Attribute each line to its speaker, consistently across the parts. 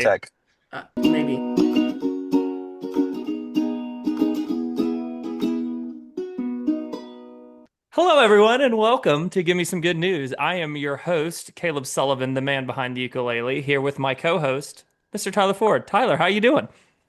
Speaker 1: Tech.
Speaker 2: Maybe.
Speaker 3: Hello, everyone, and welcome to Give Me Some Good News. I am your host, Caleb Sullivan, the man behind the ukulele, here with my co-host, Mr. Tyler Ford. Tyler, how you doing?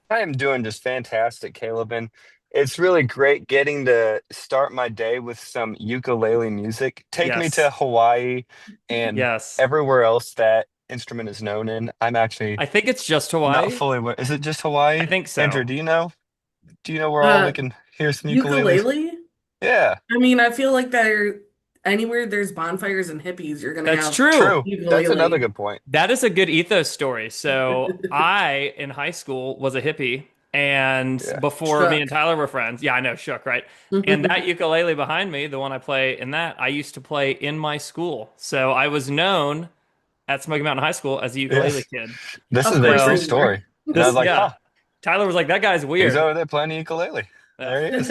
Speaker 1: I am doing just fantastic, Caleb, and it's really great getting to start my day with some ukulele music. Take me to
Speaker 3: Yes,
Speaker 1: Hawaii and
Speaker 3: yes.
Speaker 1: everywhere else that instrument is known in. I'm actually
Speaker 3: I think it's just
Speaker 1: not
Speaker 3: Hawaii.
Speaker 1: fully aware. Is it just
Speaker 3: I
Speaker 1: Hawaii?
Speaker 3: think so.
Speaker 1: Andrew, do you know? Do you know where all we
Speaker 2: Uh,
Speaker 1: can hear some ukuleles?
Speaker 2: Ukulele?
Speaker 1: Yeah,
Speaker 2: I mean, I feel like anywhere there's bonfires and hippies, you're gonna
Speaker 3: That's
Speaker 2: have
Speaker 3: true.
Speaker 1: true. That's another
Speaker 2: ukulele.
Speaker 1: good point.
Speaker 3: That is a good ethos story. So I, in high school, was a hippie, and
Speaker 1: Yeah.
Speaker 3: before me and
Speaker 2: Shook.
Speaker 3: Tyler were friends, yeah, I know, shook, right? And that ukulele behind me, the one I play in that, I used to play in my school. So I was known at Smoky Mountain High School as a ukulele
Speaker 1: Yes.
Speaker 3: kid.
Speaker 1: This is
Speaker 2: Of
Speaker 1: a
Speaker 2: course
Speaker 1: true
Speaker 3: So
Speaker 2: you were.
Speaker 1: story. And I was
Speaker 3: this,
Speaker 1: like, huh,
Speaker 3: yeah, Tyler was like, "That guy's
Speaker 1: he's
Speaker 3: weird."
Speaker 1: over there playing the ukulele.
Speaker 3: Yeah.
Speaker 1: There he is.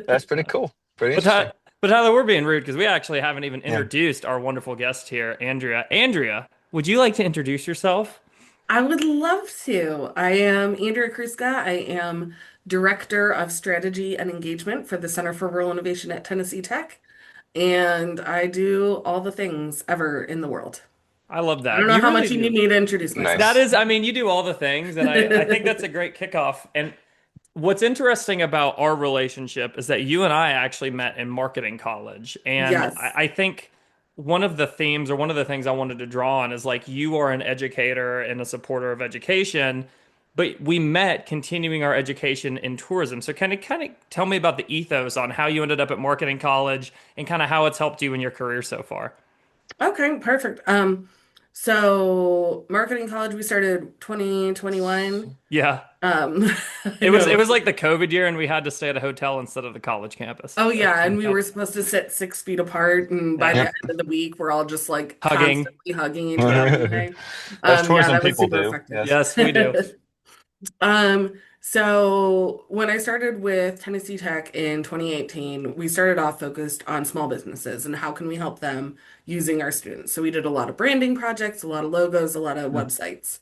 Speaker 1: That's pretty cool. Pretty
Speaker 3: But
Speaker 1: interesting.
Speaker 3: Tyler, we're being rude because we actually haven't even
Speaker 1: Yeah.
Speaker 3: introduced our wonderful guest here, Andrea. Andrea, would you like to introduce yourself?
Speaker 2: I would love to. I am Andrea Kruszka. I am Director of Strategy and Engagement for the Center for Rural Innovation at Tennessee Tech, and I do all the things ever in the world.
Speaker 3: I love
Speaker 2: I don't
Speaker 3: that.
Speaker 2: know
Speaker 3: You
Speaker 2: how
Speaker 3: really
Speaker 2: much you need
Speaker 3: do.
Speaker 2: me to introduce
Speaker 3: That
Speaker 1: Nice.
Speaker 2: myself.
Speaker 3: is, I mean, you do all the things, and I think that's a great kickoff. And what's interesting about our relationship is that you and I actually met in marketing college. And
Speaker 2: Yes.
Speaker 3: I think one of the themes or one of the things I wanted to draw on is like you are an educator and a supporter of education, but we met continuing our education in tourism. So kind of tell me about the ethos on how you ended up at marketing college and kind of how it's helped you in your career so far.
Speaker 2: Okay, perfect. So marketing college, we started 2021.
Speaker 3: Yeah.
Speaker 2: Um, I
Speaker 3: It
Speaker 2: know.
Speaker 3: was like the COVID year and we had to stay at a hotel instead of the college campus.
Speaker 2: Oh
Speaker 3: So
Speaker 2: yeah, and we
Speaker 3: yeah.
Speaker 2: were supposed to sit 6 feet apart, and by the
Speaker 3: Yeah.
Speaker 1: Yep.
Speaker 2: end of the week, we're all just like
Speaker 3: Hugging.
Speaker 2: constantly hugging each other
Speaker 3: Yeah.
Speaker 2: anyway.
Speaker 1: As
Speaker 2: Yeah,
Speaker 1: tourism
Speaker 2: that was
Speaker 1: people
Speaker 2: super
Speaker 1: do.
Speaker 2: effective.
Speaker 1: Yes.
Speaker 3: Yes, we do.
Speaker 2: So when I started with Tennessee Tech in 2018, we started off focused on small businesses and how can we help them using our students. So we did a lot of branding projects, a lot of logos, a lot of websites.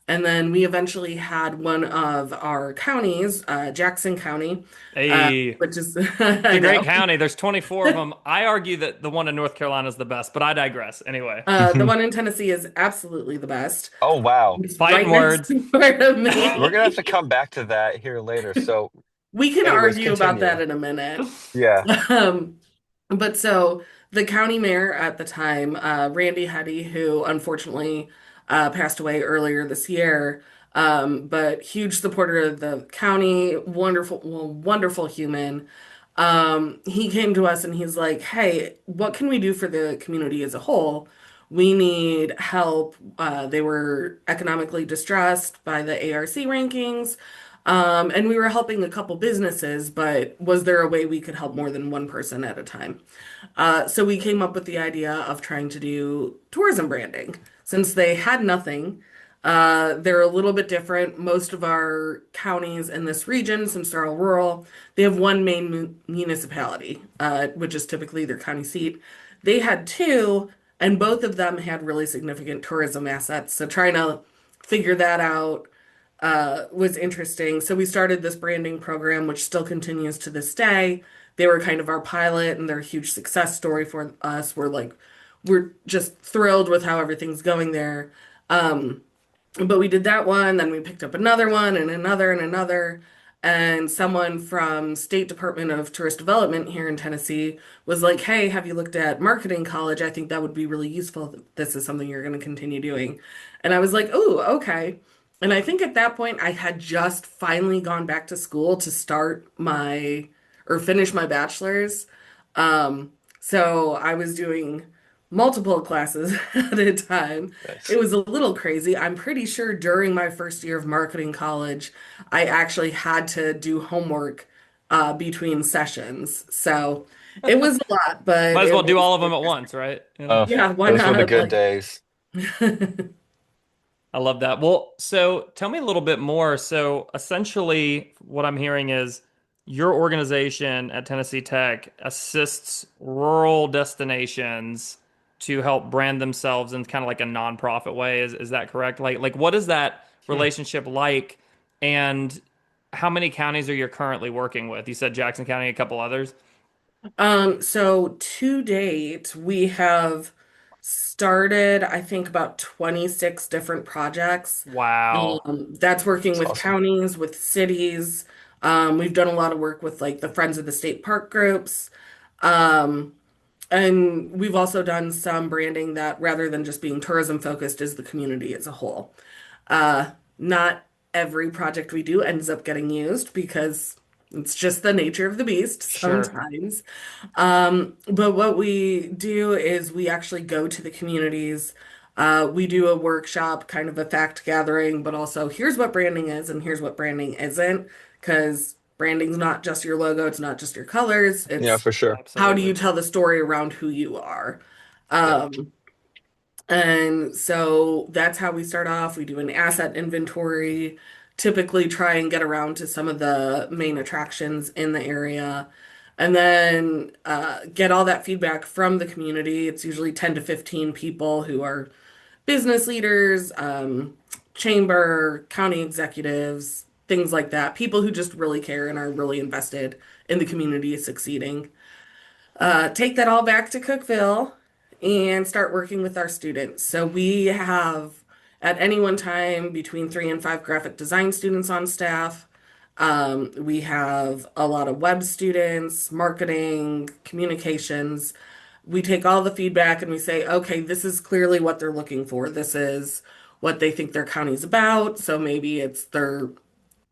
Speaker 2: And then we eventually had one of our counties, Jackson County,
Speaker 3: Hey,
Speaker 2: which is,
Speaker 3: it's
Speaker 2: I
Speaker 3: a great
Speaker 2: know.
Speaker 3: county. There's 24 of them. I argue that the one in North Carolina is the best, but I digress. Anyway,
Speaker 2: The one in Tennessee is absolutely the best.
Speaker 1: Oh, wow.
Speaker 2: It's right
Speaker 3: fighting
Speaker 2: next
Speaker 3: words.
Speaker 2: door to
Speaker 1: We're gonna have to
Speaker 2: me.
Speaker 1: come back to that here later. So,
Speaker 2: We can
Speaker 1: anyways,
Speaker 2: argue about that
Speaker 1: continue.
Speaker 2: in a minute.
Speaker 1: Yeah.
Speaker 2: Um, but so the county mayor at the time, Randy Huddy, who unfortunately passed away earlier this year, but huge supporter of the county, wonderful, well, wonderful human. He came to us and he's like, "Hey, what can we do for the community as a whole? We need help." They were economically distressed by the ARC rankings. And we were helping a couple businesses, but was there a way we could help more than one person at a time? So we came up with the idea of trying to do tourism branding. Since they had nothing, they're a little bit different. Most of our counties in this region, since they're all rural, they have one main municipality, which is typically their county seat. They had two, and both of them had really significant tourism assets. So trying to figure that out was interesting. So we started this branding program, which still continues to this day. They were kind of our pilot, and they're a huge success story for us. We're just thrilled with how everything's going there. Um, but we did that one, then we picked up another one and another and another. And someone from State Department of Tourist Development here in Tennessee was like, "Hey, have you looked at marketing college? I think that would be really useful. If this is something you're going to continue doing." And I was like, "Oh, okay." And I think at that point I had just finally gone back to school to start my or finish my bachelor's. So I was doing multiple classes at a time. It
Speaker 1: Nice.
Speaker 2: was a little crazy. I'm pretty sure during my first year of marketing college, I actually had to do homework between sessions. So it was a lot, but
Speaker 3: Might as well
Speaker 2: it
Speaker 3: do
Speaker 2: was
Speaker 3: all of them at once, right? You know?
Speaker 1: Oh,
Speaker 2: yeah, why
Speaker 1: those were the
Speaker 2: not?
Speaker 1: good
Speaker 2: Like
Speaker 1: days.
Speaker 3: I love that. Well, so tell me a little bit more. So essentially, what I'm hearing is your organization at Tennessee Tech assists rural destinations to help brand themselves in kind of like a nonprofit way. Is that correct? Like what does that
Speaker 1: Hmm.
Speaker 3: relationship like? And how many counties are you currently working with? You said Jackson County, a couple others.
Speaker 2: So to date, we have started, I think, about 26 different projects.
Speaker 3: Wow.
Speaker 2: That's working
Speaker 1: It's
Speaker 2: with
Speaker 1: awesome.
Speaker 2: counties, with cities. We've done a lot of work with like the Friends of the State Park groups. Um, and we've also done some branding that rather than just being tourism focused is the community as a whole. Not every project we do ends up getting used because it's just the nature of the beast
Speaker 3: Sure.
Speaker 2: sometimes. But what we do is we actually go to the communities. We do a workshop, kind of a fact gathering, but also here's what branding is and here's what branding isn't. Because branding's not just your logo, it's not just your colors,
Speaker 1: Yeah,
Speaker 2: it's
Speaker 1: for sure.
Speaker 2: how do you
Speaker 3: Absolutely.
Speaker 2: tell the story around who you are.
Speaker 1: Yeah.
Speaker 2: Um, and so that's how we start off. We do an asset inventory, typically try and get around to some of the main attractions in the area, and then get all that feedback from the community. It's usually 10 to 15 people who are business leaders, chamber, county executives, things like that. People who just really care and are really invested in the community succeeding. Take that all back to Cookville and start working with our students. So we have at any one time between 3 and 5 graphic design students on staff. We have a lot of web students, marketing, communications. We take all the feedback and we say, okay, this is clearly what they're looking for. This is what they think their county's about. So maybe it's their,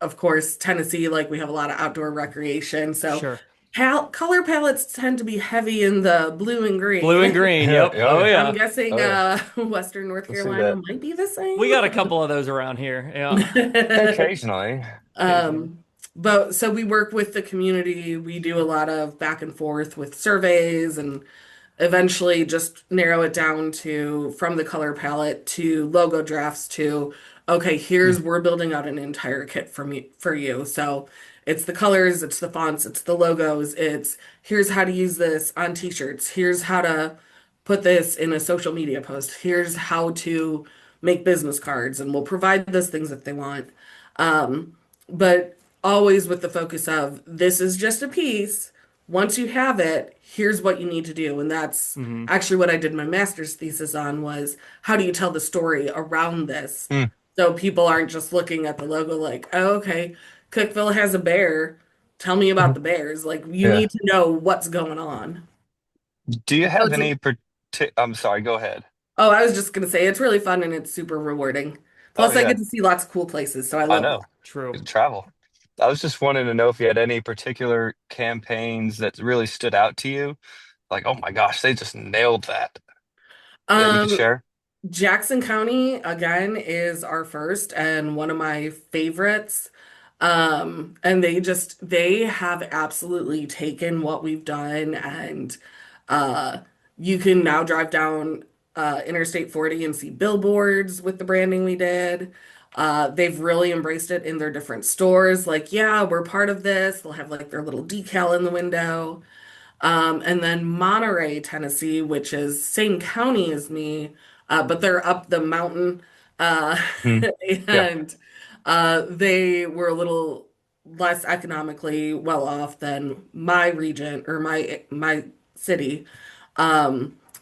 Speaker 2: of course, Tennessee, like we have a lot of outdoor recreation. So
Speaker 3: Sure.
Speaker 2: color palettes tend to be heavy in the blue and
Speaker 3: Blue and
Speaker 2: green.
Speaker 3: green.
Speaker 1: Yeah.
Speaker 3: Yep.
Speaker 1: Oh
Speaker 3: Oh
Speaker 1: yeah.
Speaker 2: I'm
Speaker 3: yeah.
Speaker 2: guessing
Speaker 1: Oh yeah.
Speaker 2: Western North
Speaker 1: We'll see
Speaker 2: Carolina
Speaker 1: that.
Speaker 2: might be the
Speaker 3: We got a
Speaker 2: same.
Speaker 3: couple of those around here. Yeah.
Speaker 1: Occasionally. Occasionally.
Speaker 2: Um, but so we work with the community. We do a lot of back and forth with surveys and eventually just narrow it down to from the color palette to logo drafts to okay,
Speaker 1: Hmm.
Speaker 2: we're building out an entire kit for you. So it's the colors, it's the fonts, it's the logos, it's here's how to use this on t-shirts, here's how to put this in a social media post, here's how to make business cards, and we'll provide those things if they want. But always with the focus of this is just a piece. Once you have it, here's what you need to do. And that's
Speaker 3: Hmm.
Speaker 2: actually what I did my master's thesis on was how do you tell the story around this?
Speaker 1: Hmm.
Speaker 2: So people aren't just looking at the logo like, oh, okay, Cookville has a bear. Tell me about the bears. Like you
Speaker 1: Yeah.
Speaker 2: need to know what's going on.
Speaker 1: Do you
Speaker 2: So
Speaker 1: have
Speaker 2: it's a,
Speaker 1: any I'm sorry, go ahead.
Speaker 2: oh, I was just gonna say it's really fun and it's super rewarding.
Speaker 1: Oh
Speaker 2: Plus I
Speaker 1: yeah.
Speaker 2: get to see lots of cool places, so I
Speaker 1: I
Speaker 2: love that.
Speaker 1: know.
Speaker 3: True.
Speaker 1: Good travel. I was just wanting to know if you had any particular campaigns that really stood out to you. Like, oh my gosh, they just nailed that you could
Speaker 2: Um,
Speaker 1: share.
Speaker 2: Jackson County, again, is our first and one of my favorites. And they have absolutely taken what we've done and uh, you can now drive down Interstate 40 and see billboards with the branding we did. They've really embraced it in their different stores. Like, yeah, we're part of this. They'll have like their little decal in the window. And then Monterey, Tennessee, which is same county as me, but they're up the mountain. Uh,
Speaker 1: Hmm. Yeah.
Speaker 2: and they were a little less economically well off than my region or my city.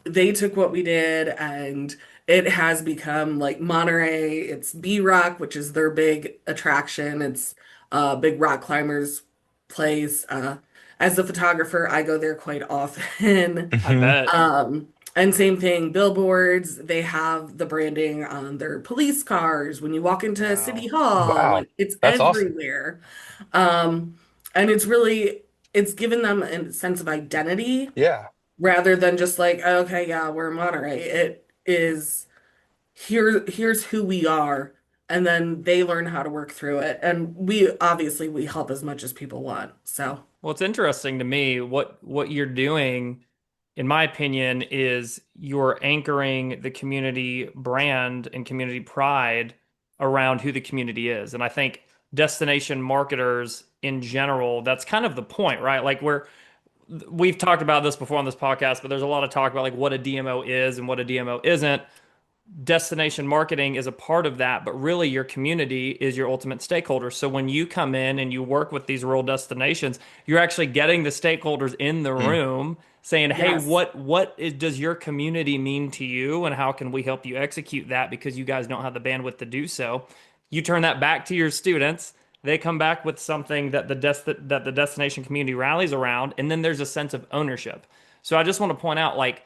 Speaker 2: They took what we did and it has become like Monterey, it's B Rock, which is their big attraction. It's a big rock climbers place. As a photographer, I go there quite often.
Speaker 3: I
Speaker 1: Hmm.
Speaker 3: bet.
Speaker 2: And same thing, billboards, they have the branding on their police cars when you walk into City
Speaker 3: Wow.
Speaker 2: Hall,
Speaker 1: Wow.
Speaker 2: like it's
Speaker 1: That's awesome.
Speaker 2: everywhere. Um, and it's given them a sense of identity
Speaker 1: Yeah.
Speaker 2: rather than just like, okay, yeah, we're Monterey. It is here's who we are, and then they learn how to work through it. And we help as much as people want. So,
Speaker 3: Well, it's interesting to me what you're doing, in my opinion, is you're anchoring the community brand and community pride around who the community is. And I think destination marketers in general, that's kind of the point, right? Like we've talked about this before on this podcast, but there's a lot of talk about like what a DMO is and what a DMO isn't. destination marketing is a part of that, but really your community is your ultimate stakeholder. So when you come in and you work with these rural destinations, you're actually getting the stakeholders in the
Speaker 1: Mm.
Speaker 3: room saying, "Hey,
Speaker 2: Yes.
Speaker 3: does your community mean to you, and how can we help you execute that because you guys don't have the bandwidth to do so?" You turn that back to your students. They come back with something that the destination community rallies around, and then there's a sense of ownership. So I just want to point out like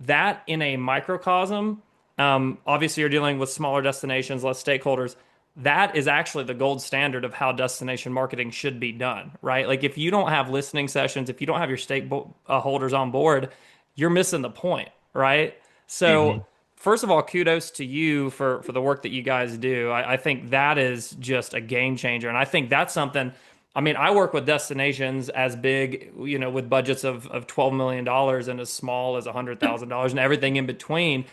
Speaker 3: that in a microcosm. Obviously, you're dealing with smaller destinations, less stakeholders. That is actually the gold standard of how destination marketing should be done, right? Like if you don't have listening sessions, if you don't have your stakeholders on board, you're missing the point, right?
Speaker 1: Hmm.
Speaker 3: So, first of all, kudos to you for the work that you guys do. I think that is just a game changer, and I think that's something. I mean, I work with destinations as big, with budgets of $12 million and as small as $100,000 and everything in between.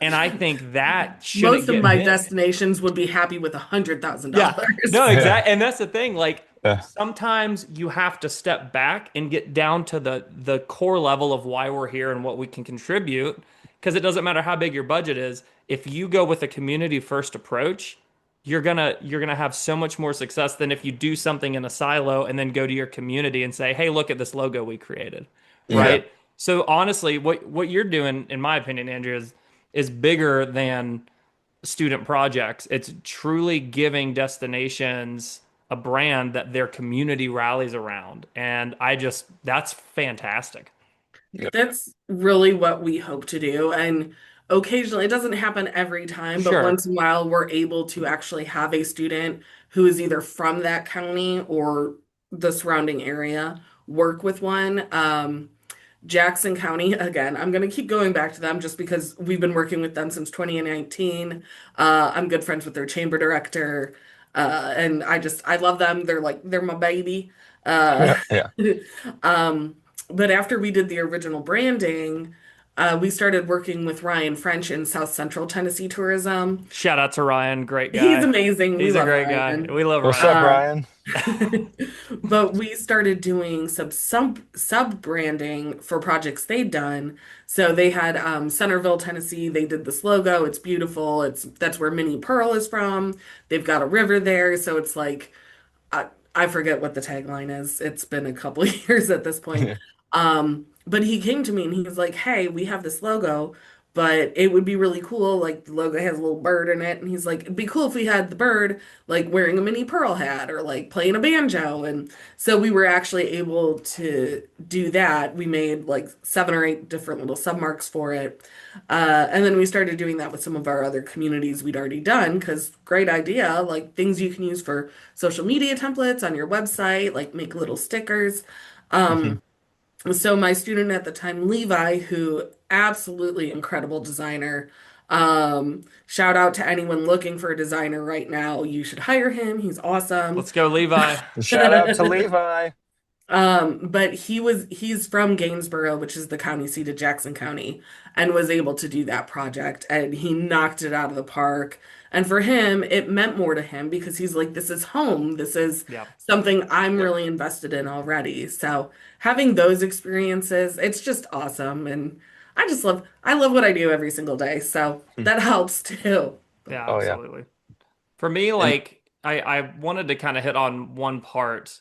Speaker 3: And I think that shouldn't
Speaker 2: Most of
Speaker 3: get
Speaker 2: my
Speaker 3: missed.
Speaker 2: destinations would be happy with $100,000.
Speaker 3: Yeah, no,
Speaker 1: Yeah.
Speaker 3: exactly. And that's the thing. Like
Speaker 1: Yeah.
Speaker 3: sometimes you have to step back and get down to the core level of why we're here and what we can contribute. Because it doesn't matter how big your budget is. If you go with a community first approach, you're gonna have so much more success than if you do something in a silo and then go to your community and say, "Hey, look at this logo we created."
Speaker 1: Yeah.
Speaker 3: Right? So honestly, what you're doing, in my opinion, Andrea, is bigger than student projects. It's truly giving destinations a brand that their community rallies around. And that's fantastic.
Speaker 1: Yeah.
Speaker 2: That's really what we hope to do. And occasionally, it doesn't happen every time, but
Speaker 3: Sure.
Speaker 2: once in a while, we're able to actually have a student who is either from that county or the surrounding area work with one. Jackson County, again, I'm going to keep going back to them just because we've been working with them since 2019. I'm good friends with their chamber director. And I love them. They're my baby. Uh,
Speaker 1: Yeah.
Speaker 2: um, but after we did the original branding, we started working with Ryan French in South Central Tennessee tourism.
Speaker 3: Shout out to Ryan, great
Speaker 2: He's
Speaker 3: guy.
Speaker 2: amazing. We
Speaker 3: He's a
Speaker 2: love
Speaker 3: great guy.
Speaker 2: Ryan.
Speaker 3: We love
Speaker 1: What's up,
Speaker 3: Ryan.
Speaker 2: Uh,
Speaker 1: Ryan?
Speaker 2: but we started doing sub branding for projects they'd done. So they had Centerville, Tennessee. They did this logo. It's beautiful. That's where Minnie Pearl is from. They've got a river there, so it's like I, I forget what the tagline is. It's been a couple of years at this point. But he came to me and he was like, "Hey, we have this logo, but it would be really cool. Like the logo has a little bird in it." And he's like, "It'd be cool if we had the bird like wearing a mini pearl hat or like playing a banjo." And so we were actually able to do that. We made like 7 or 8 different little submarks for it. And then we started doing that with some of our other communities we'd already done because great idea, like things you can use for social media templates on your website, like make little stickers.
Speaker 1: Hmm.
Speaker 2: So my student at the time, Levi, who absolutely incredible designer. Shout out to anyone looking for a designer right now. You should hire him. He's awesome.
Speaker 3: Let's go, Levi.
Speaker 1: Shout out to Levi.
Speaker 2: But he's from Gainesboro, which is the county seat of Jackson County, and was able to do that project and he knocked it out of the park. And for him, it meant more to him because he's like, this is home. This is
Speaker 3: Yeah.
Speaker 2: something I'm
Speaker 1: Yep.
Speaker 2: really invested in already. So having those experiences, it's just awesome. And I love what I do every single day. So
Speaker 1: Hmm.
Speaker 2: that helps too.
Speaker 3: Yeah,
Speaker 1: Oh yeah.
Speaker 3: absolutely. For me,
Speaker 1: And
Speaker 3: like I wanted to kind of hit on one part.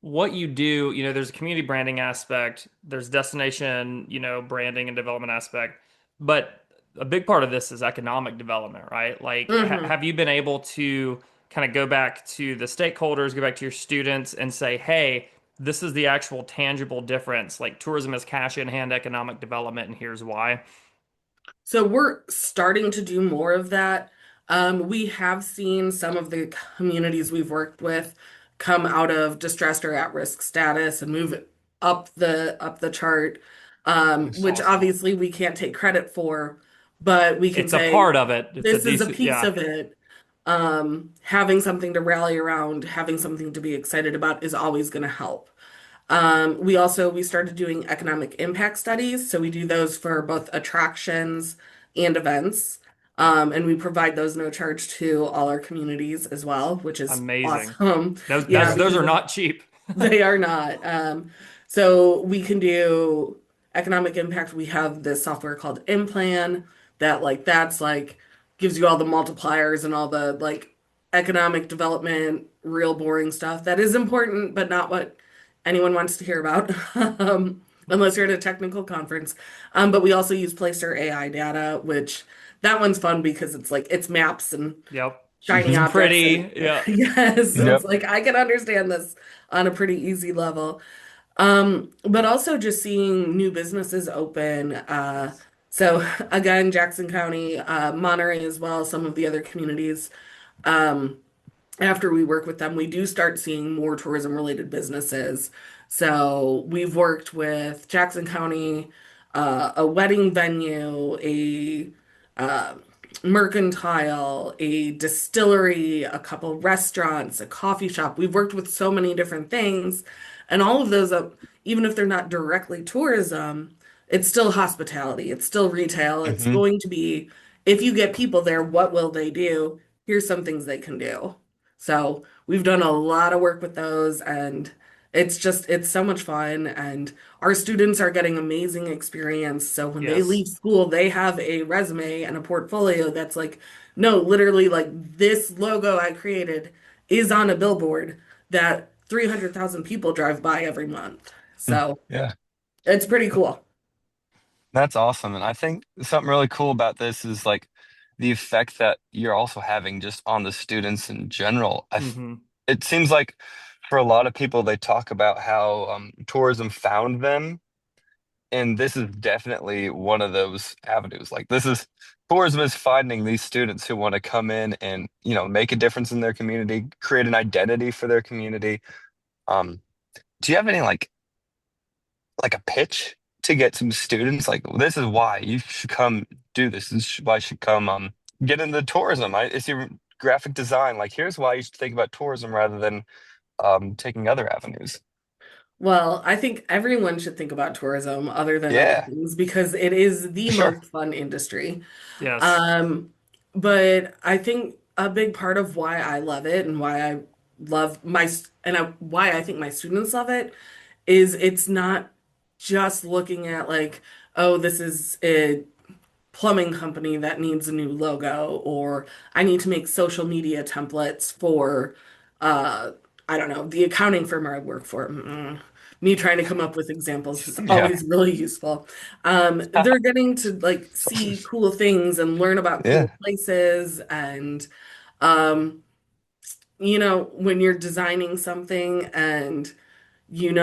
Speaker 3: What you do, there's a community branding aspect, there's destination, branding and development aspect, but a big part of this is economic development, right? Like,
Speaker 2: hmm
Speaker 3: have you been able to kind of go back to the stakeholders, go back to your students and say, hey, this is the actual tangible difference. Like, tourism is cash in hand economic development, and here's why.
Speaker 2: So we're starting to do more of that. We have seen some of the communities we've worked with come out of distressed or at-risk status and move up the chart,
Speaker 1: it's
Speaker 2: which
Speaker 1: awesome.
Speaker 2: obviously we can't take credit for, but we can
Speaker 3: It's a
Speaker 2: say
Speaker 3: part of it. It's a
Speaker 2: this is a
Speaker 3: decent,
Speaker 2: piece
Speaker 3: yeah,
Speaker 2: of it. Having something to rally around, having something to be excited about is always going to help. We started doing economic impact studies, so we do those for both attractions and events. And we provide those no charge to all our communities as well, which is
Speaker 3: amazing.
Speaker 2: awesome.
Speaker 3: Those,
Speaker 2: Yeah,
Speaker 3: those, those
Speaker 2: because
Speaker 3: are not cheap.
Speaker 2: they are not. So we can do economic impact. We have this software called IMPLAN that like that's like gives you all the multipliers and all the like economic development, real boring stuff that is important, but not what anyone wants to hear about, unless you're at a technical conference. But we also use Placer AI data, which that one's fun because it's like it's maps and
Speaker 3: Yep.
Speaker 2: shiny
Speaker 3: It's
Speaker 1: Hmm.
Speaker 2: objects and
Speaker 3: pretty. Yeah.
Speaker 2: yes, so it's
Speaker 1: Yep.
Speaker 2: like I can understand this on a pretty easy level. But also just seeing new businesses open. So again, Jackson County, Monterey as well, some of the other communities. Um, After we work with them, we do start seeing more tourism related businesses. So we've worked with Jackson County, a wedding venue, a uh, mercantile, a distillery, a couple restaurants, a coffee shop. We've worked with so many different things, and all of those, even if they're not directly tourism, it's still hospitality, it's still retail. It's
Speaker 1: Hmm.
Speaker 2: going to be, if you get people there, what will they do? Here's some things they can do. So we've done a lot of work with those, and it's so much fun. And our students are getting amazing experience. So when they
Speaker 3: Yes.
Speaker 2: leave school, they have a resume and a portfolio that's like, no, literally, like this logo I created is on a billboard that 300,000 people drive by every month. So
Speaker 1: Yeah.
Speaker 2: it's pretty cool.
Speaker 1: That's awesome. And I think something really cool about this is like the effect that you're also having just on the students in general.
Speaker 3: Hmm.
Speaker 1: It seems like for a lot of people, they talk about how tourism found them. And this is definitely one of those avenues. Like tourism is finding these students who want to come in and, make a difference in their community, create an identity for their community. Um, do you have any like a pitch to get some students like this is why you should come do this. This is why you should come get into tourism. It's your graphic design. Like here's why you should think about tourism rather than taking other avenues.
Speaker 2: Well, I think everyone should think about tourism other than other
Speaker 1: Yeah,
Speaker 2: things because it is the
Speaker 1: for sure.
Speaker 2: most fun industry.
Speaker 3: Yes.
Speaker 2: Um, but I think a big part of why I love it and why I love why I think my students love it is it's not just looking at like, oh, this is a plumbing company that needs a new logo, or I need to make social media templates for, uh, I don't know, the accounting firm I work for. Me trying to come up with examples is
Speaker 1: Yeah.
Speaker 2: always really useful. They're getting to like see cool things and learn about cool
Speaker 1: Yeah.
Speaker 2: places and when you're designing something and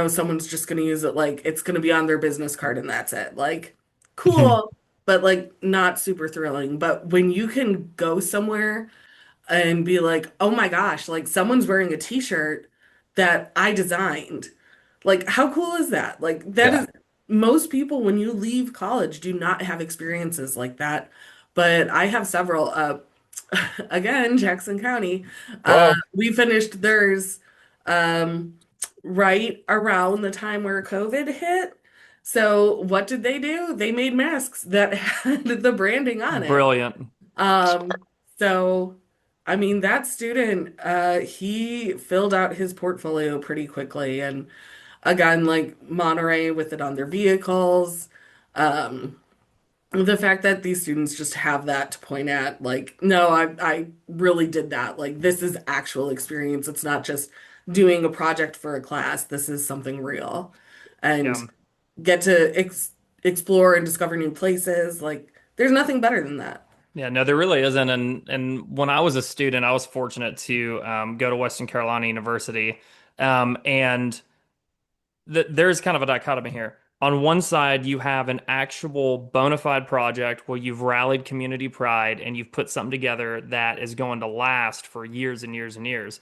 Speaker 2: someone's just going to use it like it's going to be on their business card and that's it. Like,
Speaker 1: Mhm.
Speaker 2: cool, but like not super thrilling. But when you can go somewhere and be like, oh my gosh, like someone's wearing a t-shirt that I designed. Like, how cool is that? Like, that
Speaker 1: Yeah.
Speaker 2: is most people when you leave college do not have experiences like that. But I have several. Again, Jackson County.
Speaker 1: Whoa.
Speaker 2: We finished theirs um, right around the time where COVID hit. So what did they do? They made masks that had the branding on it.
Speaker 3: Brilliant.
Speaker 2: Um, so I mean that student, he filled out his portfolio pretty quickly and again, like Monterey with it on their vehicles. Um, the fact that these students just have that to point at, like, no, I really did that. Like, this is actual experience. It's not just doing a project for a class. This is something real. And
Speaker 3: Yeah.
Speaker 2: get to explore and discover new places. Like, there's nothing better than that.
Speaker 3: Yeah, no, there really isn't. And when I was a student, I was fortunate to go to Western Carolina University. And there's kind of a dichotomy here. On one side, you have an actual bona fide project where you've rallied community pride and you've put something together that is going to last for years and years and years.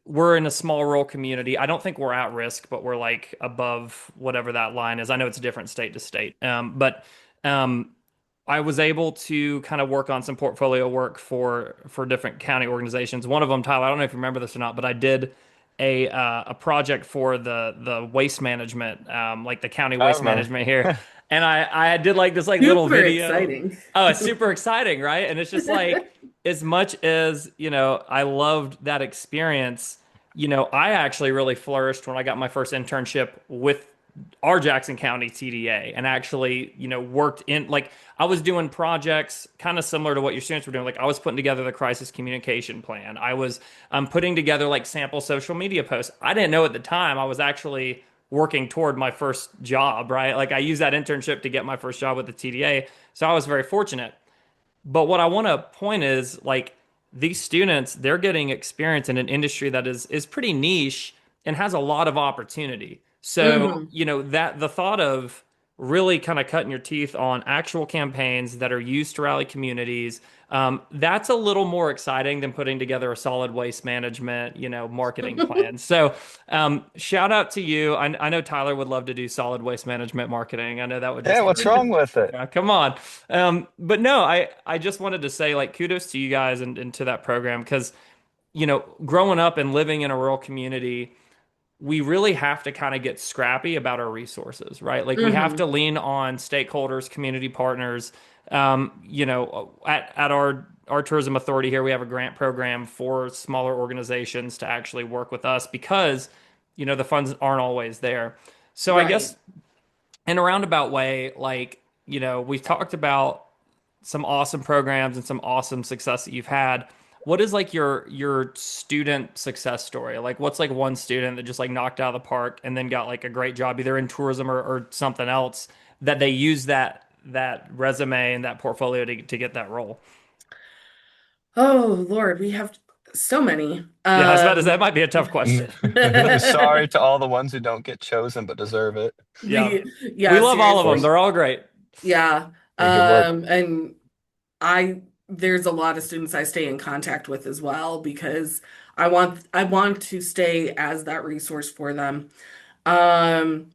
Speaker 3: We're in a small rural community. I don't think we're at risk, but we're like above whatever that line is. I know it's different state to state. But um, I was able to kind of work on some portfolio work for different county organizations. One of them, Tyler, I don't know if you remember this or not, but I did a project for the waste management, like the county
Speaker 1: I
Speaker 3: waste
Speaker 1: remember.
Speaker 3: management here, and I did like this like little
Speaker 2: Super
Speaker 3: video.
Speaker 2: exciting.
Speaker 3: Oh, it's super exciting, right? And it's just like as much as I loved that experience. I actually really flourished when I got my first internship with our Jackson County TDA and actually, worked in like I was doing projects kind of similar to what your students were doing. Like I was putting together the crisis communication plan. I was putting together like sample social media posts. I didn't know at the time I was actually working toward my first job, right? Like I used that internship to get my first job with the TDA. So I was very fortunate. But what I want to point is like these students, they're getting experience in an industry that is pretty niche and has a lot of opportunity. So,
Speaker 2: Hmm.
Speaker 3: that the thought of really kind of cutting your teeth on actual campaigns that are used to rally communities, that's a little more exciting than putting together a solid waste management, marketing plan. So, shout out to you. I know Tyler would love to do solid waste management marketing. I know that would
Speaker 1: Yeah,
Speaker 3: just
Speaker 1: what's wrong with it?
Speaker 3: yeah, come on. But no, I just wanted to say like kudos to you guys and to that program because, growing up and living in a rural community, we really have to kind of get scrappy about our resources, right? Like we have to
Speaker 2: Hmm.
Speaker 3: lean on stakeholders, community partners. At our tourism authority here, we have a grant program for smaller organizations to actually work with us because, the funds aren't always there. So I
Speaker 2: Right.
Speaker 3: guess in a roundabout way, like, we've talked about some awesome programs and some awesome success that you've had. What is like your student success story? Like what's like one student that just like knocked out of the park and then got like a great job either in tourism or something else that they use that resume and that portfolio to get that role?
Speaker 2: Oh Lord, we have so many.
Speaker 3: Yeah, I was about to say that might be a tough
Speaker 1: Mm.
Speaker 3: question.
Speaker 1: Sorry to all the ones who don't get chosen but deserve it.
Speaker 3: Yeah. We
Speaker 2: Yeah,
Speaker 3: love all of them.
Speaker 2: seriously.
Speaker 3: They're all great.
Speaker 2: Yeah.
Speaker 1: Hey, good work.
Speaker 2: And there's a lot of students I stay in contact with as well because I want to stay as that resource for them. Um,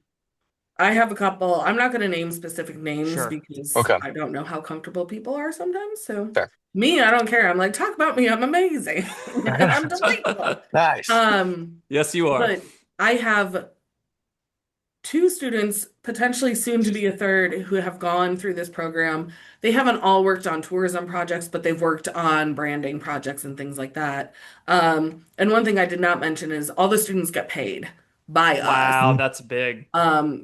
Speaker 2: I have a couple. I'm not going to name specific names
Speaker 3: Sure.
Speaker 2: because
Speaker 1: Okay,
Speaker 2: I don't know how comfortable people are sometimes. So
Speaker 1: fair.
Speaker 2: me, I don't care. I'm like, talk about me. I'm amazing and I'm delightful.
Speaker 1: Nice.
Speaker 2: Um,
Speaker 3: Yes, you are.
Speaker 2: but I have two students, potentially soon to be a third, who have gone through this program. They haven't all worked on tourism projects, but they've worked on branding projects and things like that. And one thing I did not mention is all the students get paid by us.
Speaker 3: Wow,
Speaker 1: Mm.
Speaker 3: that's big.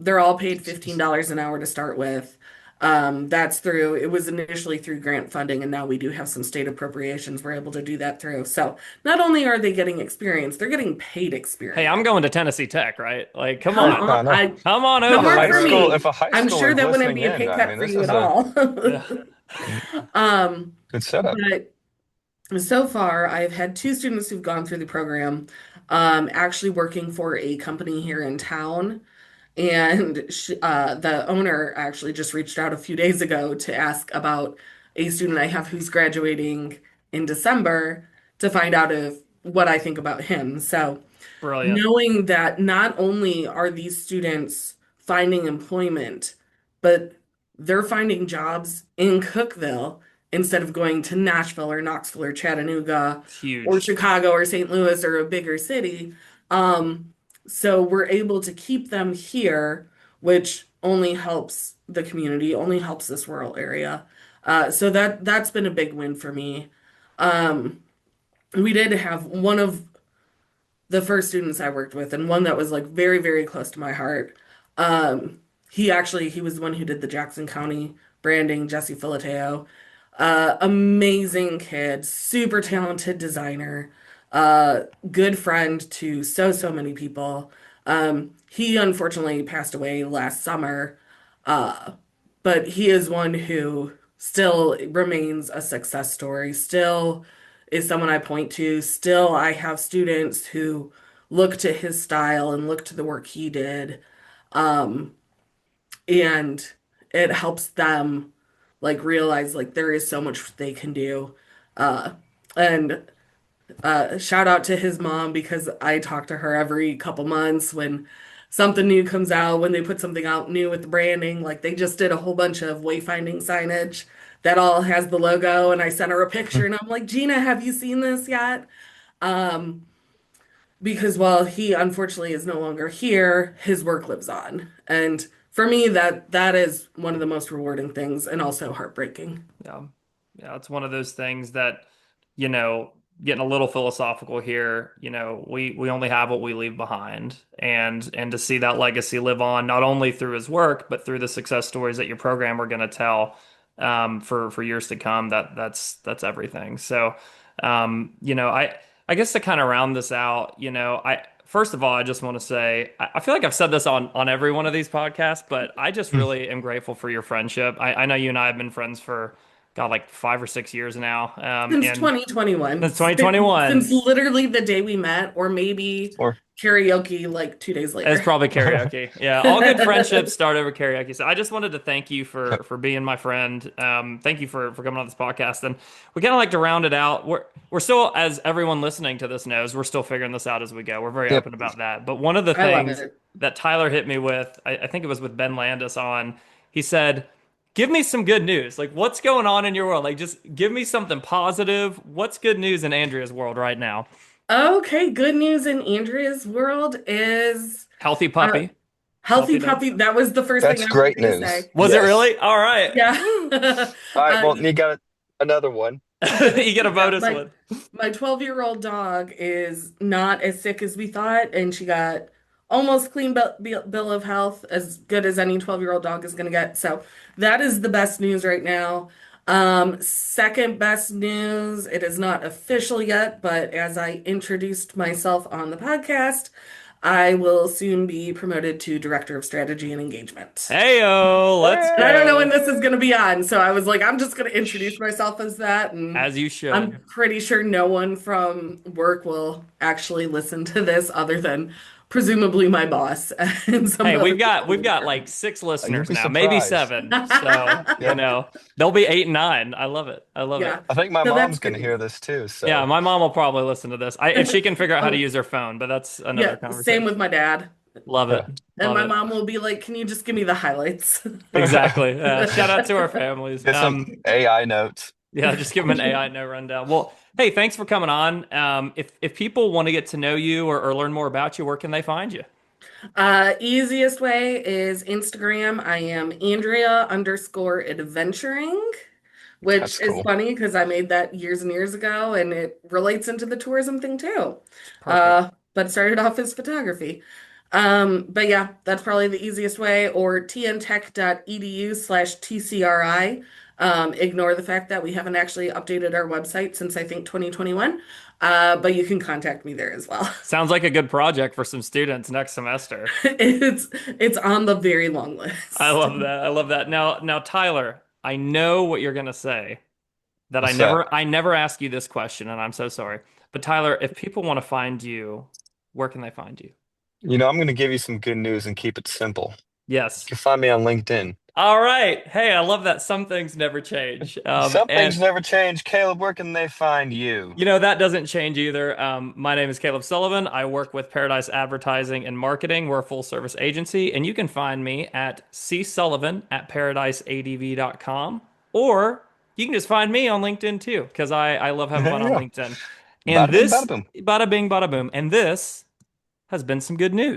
Speaker 2: They're all paid $15 an hour to start with. That's through, it was initially through grant funding, and now we do have some state appropriations we're able to do that through. So not only are they getting experience, they're getting paid
Speaker 3: Hey, I'm
Speaker 2: experience.
Speaker 3: going to Tennessee Tech, right? Like, come
Speaker 2: Come
Speaker 3: on.
Speaker 1: I
Speaker 2: on,
Speaker 1: know.
Speaker 3: Come on
Speaker 2: come
Speaker 1: If a
Speaker 3: over,
Speaker 2: work
Speaker 3: my
Speaker 1: high
Speaker 2: for
Speaker 1: school,
Speaker 3: friend.
Speaker 1: if
Speaker 2: me.
Speaker 1: a high
Speaker 2: I'm
Speaker 1: school
Speaker 2: sure
Speaker 1: is
Speaker 2: that wouldn't
Speaker 1: listening
Speaker 2: be a
Speaker 1: in,
Speaker 2: pay
Speaker 1: I mean,
Speaker 2: cut for
Speaker 1: this
Speaker 2: you
Speaker 1: is
Speaker 2: at
Speaker 1: a
Speaker 2: all.
Speaker 3: Yeah.
Speaker 2: Um,
Speaker 1: good setup.
Speaker 2: but so far, I've had two students who've gone through the program, actually working for a company here in town. And the owner actually just reached out a few days ago to ask about a student I have who's graduating in December to find out if what I think about him. So
Speaker 3: Brilliant.
Speaker 2: knowing that not only are these students finding employment, but they're finding jobs in Cookeville instead of going to Nashville or Knoxville or Chattanooga
Speaker 3: It's
Speaker 2: or
Speaker 3: huge.
Speaker 2: Chicago or St. Louis or a bigger city. So we're able to keep them here, which only helps the community, only helps this rural area. So that's been a big win for me. Um, we did have one of the first students I worked with, and one that was like very, very close to my heart. He was the one who did the Jackson County branding, Jesse Filateo. Amazing kid, super talented designer, good friend to so many people. He unfortunately passed away last summer, uh, but he is one who still remains a success story, still is someone I point to. Still, I have students who look to his style and look to the work he did. Um, and it helps them like realize like there is so much they can do. Uh, and Shout out to his mom because I talk to her every couple months when something new comes out, when they put something out new with the branding. Like they just did a whole bunch of wayfinding signage that all has the logo, and I sent her a picture and I'm like, Gina, have you seen this yet? Um, because while he unfortunately is no longer here, his work lives on. And for me, that is one of the most rewarding things and also heartbreaking.
Speaker 3: Yeah. Yeah, it's one of those things that, you know, getting a little philosophical here, we only have what we leave behind, and to see that legacy live on not only through his work but through the success stories that your program are going to tell for years to come. That's everything. So, I guess to kind of round this out, I first of all I just want to say I feel like I've said this on every one of these podcasts, but I just really am grateful for your friendship. I know you and I have been friends for God, like 5 or 6 years now,
Speaker 2: Since
Speaker 3: and
Speaker 2: 2021,
Speaker 3: since 2021.
Speaker 2: since literally the day we met, or maybe
Speaker 1: Or
Speaker 2: karaoke like 2 days
Speaker 3: It's
Speaker 2: later.
Speaker 3: probably karaoke. Yeah, all good friendships start over karaoke. So I just wanted to thank you for being my friend. Thank you for coming on this podcast. And we kind of like to round it out. We're still, as everyone listening to this knows, we're still figuring this out as we go. We're very
Speaker 1: yep.
Speaker 3: open about that. But one of the
Speaker 2: I love
Speaker 3: things
Speaker 2: it.
Speaker 3: that Tyler hit me with, I think it was with Ben Landis on, he said, "Give me some good news. Like, what's going on in your world? Like, just give me something positive. What's good news in Andrea's world right now?"
Speaker 2: Okay, good news in Andrea's world is
Speaker 3: Healthy
Speaker 2: uh,
Speaker 3: puppy,
Speaker 2: healthy
Speaker 3: healthy dog.
Speaker 2: puppy. That was the first thing
Speaker 1: That's
Speaker 2: I was
Speaker 1: great
Speaker 2: going to
Speaker 1: news.
Speaker 2: say.
Speaker 3: Was it
Speaker 1: Yes.
Speaker 3: really? All right.
Speaker 2: Yeah.
Speaker 1: All right.
Speaker 2: Uh,
Speaker 1: Well, you got another one.
Speaker 3: You get a
Speaker 2: yeah,
Speaker 3: bonus one.
Speaker 2: my 12-year-old dog is not as sick as we thought, and she got almost clean bill of health, as good as any 12-year-old dog is going to get. So that is the best news right now. Second best news, it is not official yet, but as I introduced myself on the podcast, I will soon be promoted to Director of Strategy and Engagement.
Speaker 3: Heyo, let's
Speaker 2: And I don't know when
Speaker 3: go.
Speaker 2: this is going to be on, so I was like, I'm just going to introduce myself as that, and
Speaker 3: As you
Speaker 2: I'm
Speaker 3: should.
Speaker 2: pretty sure no one from work will actually listen to this other than presumably my boss and some
Speaker 3: Hey,
Speaker 2: other
Speaker 3: we've
Speaker 2: people
Speaker 3: got
Speaker 2: in
Speaker 3: like six
Speaker 1: You'll
Speaker 3: listeners
Speaker 1: be
Speaker 3: now, maybe
Speaker 1: surprised.
Speaker 3: seven. So,
Speaker 2: the
Speaker 1: Yep.
Speaker 3: they'll be 8 and 9. I love it. I love it.
Speaker 2: Yeah,
Speaker 1: I think my
Speaker 2: so that's
Speaker 1: mom's going
Speaker 2: good
Speaker 1: to
Speaker 2: news.
Speaker 1: hear this too.
Speaker 3: Yeah,
Speaker 1: So,
Speaker 3: my mom will probably listen to this. If she can figure out how to
Speaker 2: Oh,
Speaker 3: use her phone, but that's another
Speaker 2: yeah, same
Speaker 3: conversation.
Speaker 2: with my dad.
Speaker 3: Love it.
Speaker 2: And
Speaker 3: Love
Speaker 2: my
Speaker 3: it.
Speaker 2: mom will be like, "Can you just give me the highlights?"
Speaker 3: Exactly. Shout out to our families.
Speaker 1: get some AI notes.
Speaker 3: Yeah, just give them an AI no rundown. Well, hey, thanks for coming on. If people want to get to know you or learn more about you, where can they find you?
Speaker 2: Easiest way is Instagram. I am Andrea underscore adventuring, which
Speaker 1: That's
Speaker 2: is
Speaker 1: cool.
Speaker 2: funny because I made that years and years ago and it relates into the tourism thing too.
Speaker 3: Perfect.
Speaker 2: But it started off as photography. But yeah, that's probably the easiest way, or tntech.edu/TCRI. Ignore the fact that we haven't actually updated our website since I think 2021. But you can contact me there as well.
Speaker 3: Sounds like a good project for some students next semester.
Speaker 2: It's on the very long
Speaker 3: I
Speaker 2: list.
Speaker 3: love that. I love that. Now, Tyler, I know what you're gonna say. That
Speaker 1: What's that?
Speaker 3: I never ask you this question, and I'm so sorry. But Tyler, if people want to find you, where can they find you?
Speaker 1: I'm going to give you some good news and keep it simple. You
Speaker 3: Yes.
Speaker 1: can find me on LinkedIn.
Speaker 3: All right. Hey, I love that. Some things never change.
Speaker 1: Some
Speaker 3: And
Speaker 1: things never change. Caleb, where can they find you?
Speaker 3: that doesn't change either. My name is Caleb Sullivan. I work with Paradise Advertising and Marketing. We're a full service agency, and you can find me at csullivan@paradiseadv.com, or you can just find me on LinkedIn too, because I love having
Speaker 1: There
Speaker 3: fun
Speaker 1: you
Speaker 3: on
Speaker 1: go.
Speaker 3: LinkedIn. And
Speaker 1: Bada bing, bada
Speaker 3: this,
Speaker 1: boom.
Speaker 3: bada bing, bada boom. And this has been some good news.